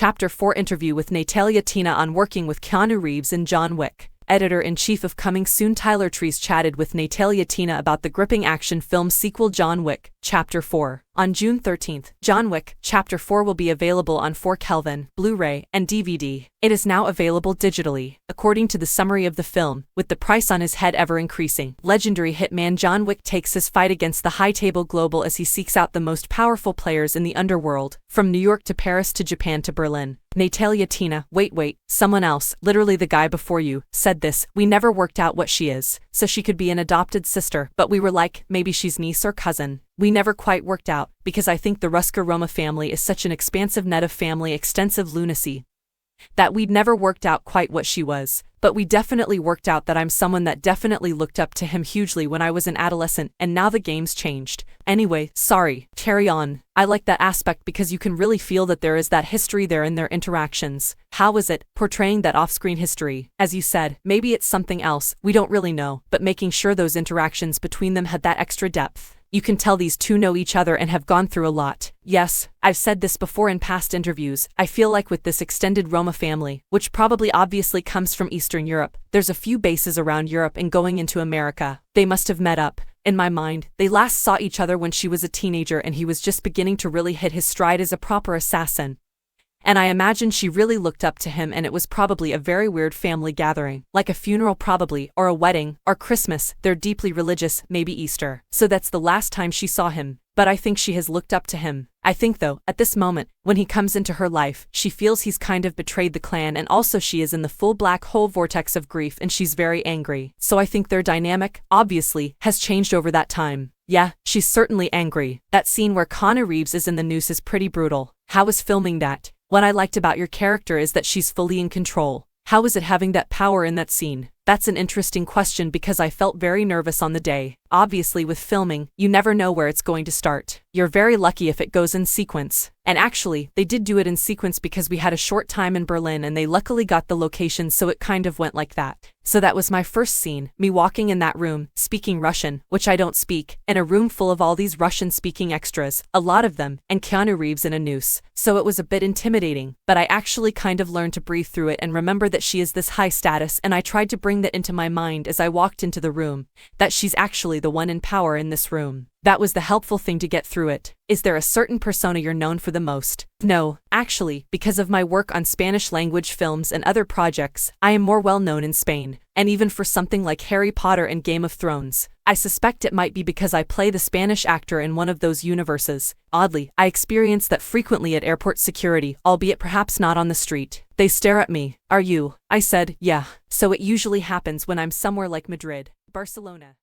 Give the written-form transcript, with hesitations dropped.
Chapter 4 Interview with Natalia Tina on working with Keanu Reeves in John Wick. Editor-in-Chief of Coming Soon Tyler Trees chatted with Natalia Tina about the gripping action film sequel John Wick, Chapter 4. On June 13th, John Wick, Chapter 4 will be available on 4Kelvin, Blu-ray, and DVD. It is now available digitally, according to the summary of the film, with the price on his head ever increasing. Legendary hitman John Wick takes his fight against the high-table global as he seeks out the most powerful players in the underworld, from New York to Paris to Japan to Berlin. Natalia Tina, wait, someone else, literally the guy before you, said this. We never worked out what she is, so she could be an adopted sister, but we were like, maybe she's niece or cousin. We never quite worked out, because I think the Ruska-Roma family is such an expansive net of family extensive lunacy that we'd never worked out quite what she was, but we definitely worked out that I'm someone that definitely looked up to him hugely when I was an adolescent, and now the game's changed. Anyway, sorry, carry on. I like that aspect because you can really feel that there is that history there in their interactions. How is it, portraying that off-screen history? As you said, maybe it's something else, we don't really know, but making sure those interactions between them had that extra depth. You can tell these two know each other and have gone through a lot. Yes, I've said this before in past interviews, I feel like with this extended Roma family, which probably obviously comes from Eastern Europe, there's a few bases around Europe and going into America. They must have met up. In my mind, they last saw each other when she was a teenager and he was just beginning to really hit his stride as a proper assassin. And I imagine she really looked up to him, and it was probably a very weird family gathering, like a funeral probably, or a wedding, or Christmas. They're deeply religious, maybe Easter. So that's the last time she saw him. But I think she has looked up to him. I think though, at this moment, when he comes into her life, she feels he's kind of betrayed the clan, and also she is in the full black hole vortex of grief and she's very angry. So I think their dynamic, obviously, has changed over that time. Yeah, she's certainly angry. That scene where Keanu Reeves is in the noose is pretty brutal. How was filming that? What I liked about your character is that she's fully in control. How is it having that power in that scene? That's an interesting question because I felt very nervous on the day. Obviously with filming, you never know where it's going to start. You're very lucky if it goes in sequence. And actually, they did do it in sequence because we had a short time in Berlin and they luckily got the location, so it kind of went like that. So that was my first scene, me walking in that room, speaking Russian, which I don't speak, in a room full of all these Russian-speaking extras, a lot of them, and Keanu Reeves in a noose. So it was a bit intimidating, but I actually kind of learned to breathe through it and remember that she is this high status, and I tried to bring that into my mind as I walked into the room, that she's actually the one in power in this room. That was the helpful thing to get through it. Is there a certain persona you're known for the most? No, actually, because of my work on Spanish language films and other projects, I am more well known in Spain, and even for something like Harry Potter and Game of Thrones. I suspect it might be because I play the Spanish actor in one of those universes. Oddly, I experience that frequently at airport security, albeit perhaps not on the street. They stare at me. Are you? I said, yeah. So it usually happens when I'm somewhere like Madrid, Barcelona,